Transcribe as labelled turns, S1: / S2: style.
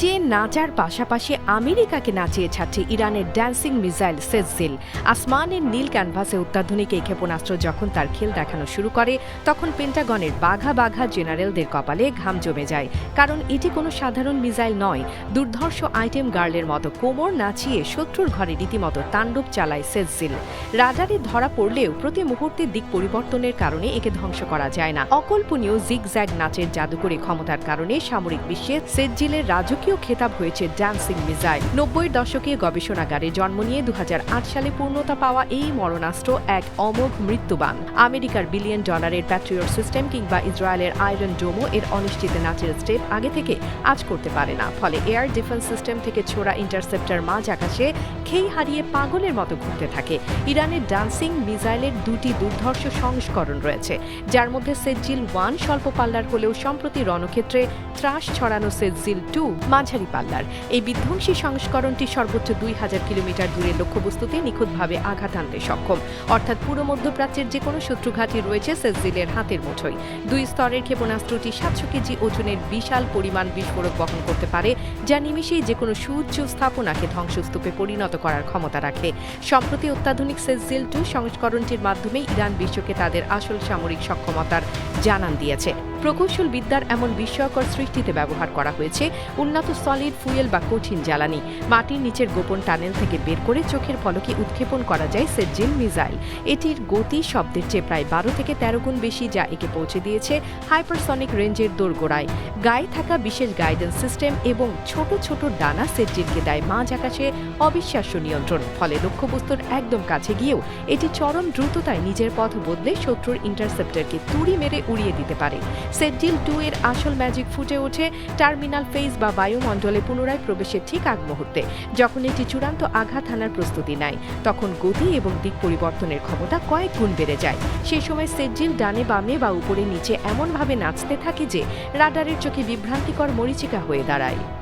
S1: নিজে নাচার পাশাপাশি আমেরিকাকে নাচিয়ে ছাড়ছে ইরানের ড্যান্সিং মিসাইল সেজজিল। আসমানের নীল ক্যানভাসে অত্যাধুনিক এই ক্ষেপণাস্ত্র যখন তার খেল দেখানো শুরু করে, তখন পেন্টাগনের বাঘা বাঘা জেনারেলদের কপালে ঘাম জমে যায়। কারণ এটি কোনো সাধারণ মিসাইল নয়, দুর্ধর্ষ আইটেম গার্লের মতো কোমর নাচিয়ে শত্রুর ঘরে রীতিমতো তাণ্ডব চালায় সেজজিল। রাডারে ধরা পড়লেও প্রতি মুহূর্তে দিক পরিবর্তনের কারণে একে ধ্বংস করা যায় না। অকল্পনীয় জিগজ্যাগ নাচের জাদুকরী ক্ষমতার কারণে সামরিক বিশ্বে সেজজিলের রাজকীয় খেতাব হয়েছে ড্যান্সিং মিসাইল। ৯০-এর দশকে গবেষণাগারে জন্ম নিয়ে ২০০৮ সালে পূর্ণতা পাওয়া এই মরণাস্ত্র এক অমোঘ মৃত্যুবাণ। আমেরিকার বিলিয়ন ডলারের প্যাট্রিয়ট সিস্টেম কিংবা ইসরায়েলের আয়রন ডোমো এর অনিশ্চিত নাচের স্টেপ আগে থেকে আজ করতে পারে না। ফলে এয়ার ডিফেন্স সিস্টেম থেকে ছোড়া ইন্টারসেপ্টর মাঝ আকাশে খেই হারিয়ে পাগলের মতো ঘুরতে থাকে। ইরানের ড্যান্সিং মিসাইলের দুটি দুর্ধর্ষ সংস্করণ রয়েছে, যার মধ্যে সেজজিল 1 স্বল্প পাল্লার হলেও সম্প্রতি রণক্ষেত্রে ত্রাস ছড়ানো সেজজিল 2 মাঝারি পাল্লার। এই বিধ্বংসী সংস্করণটি সর্বোচ্চ ২০০০ কিলোমিটার দূরের লক্ষ্যবস্তুতে নিখুঁতভাবে আঘাত আনতে সক্ষম। অর্থাৎ পুরো মধ্যপ্রাচ্যের যে কোনো শত্রুঘাতী রয়েছে সেজজিলের হাতের মুঠোয়। ২ স্তরের ক্ষেপণাস্ত্রটি ৭০০ কেজি ওজনের বিশাল পরিমাণ বিস্ফোরক বহন করতে পারে, যা নিমিষেই যে কোনো সুউচ্চ স্থাপনাকে ধ্বংসস্তূপে পরিণত করার ক্ষমতা রাখে। সম্প্রতি অত্যাধুনিক সেজজিল 2 সংস্করণটির মাধ্যমে ইরান বিশ্বকে তাদের আসল সামরিক সক্ষমতার জানান দিয়েছে। প্রকৌশল বিদ্যার এমন বিস্ময়কর সৃষ্টিতে ব্যবহার করা হয়েছে উন্নত সলিড ফুয়েল বা কঠিন জ্বালানি। মাটির নিচের গোপন টানেল থেকে বের করে চোখের পলকে উৎক্ষেপণ করা যায় সেজজিল মিসাইল। এটির গতি শব্দের চেয়ে প্রায় ১২ থেকে ১৩ গুণ বেশি, যা একে পৌঁছে দিয়েছে হাইপারসনিক রেঞ্জের দোরগোড়ায়। গায়ে থাকা বিশেষ গাইডেন্স সিস্টেম এবং ছোট ছোট ডানা সেজজিলকে দেয় মাঝ আকাশে অবিশ্বাস্য নিয়ন্ত্রণ। ফলে লক্ষ্যবস্তুর একদম কাছে গিয়েও এটি চরম দ্রুততায় নিজের পথ বদলে শত্রুর ইন্টারসেপ্টরকে তুড়ি মেরে উড়িয়ে দিতে পারে। সেজজিল 2 এর আসল ম্যাজিক ফুটে ওঠে টার্মিনাল ফেজ বা বায়ুমণ্ডলে পুনরায় প্রবেশের ঠিক আগ মুহূর্তে। যখন এটি চূড়ান্ত আঘাত হানার প্রস্তুতি নেয়, তখন গতি এবং দিক পরিবর্তনের ক্ষমতা কয়েক গুণ বেড়ে যায়। সেই সময় সেজজিল ডানে বামে বা উপরে নিচে এমনভাবে নাচতে থাকে যে রাডারের চোখে বিভ্রান্তিকর মরীচিকা হয়ে দাঁড়ায়।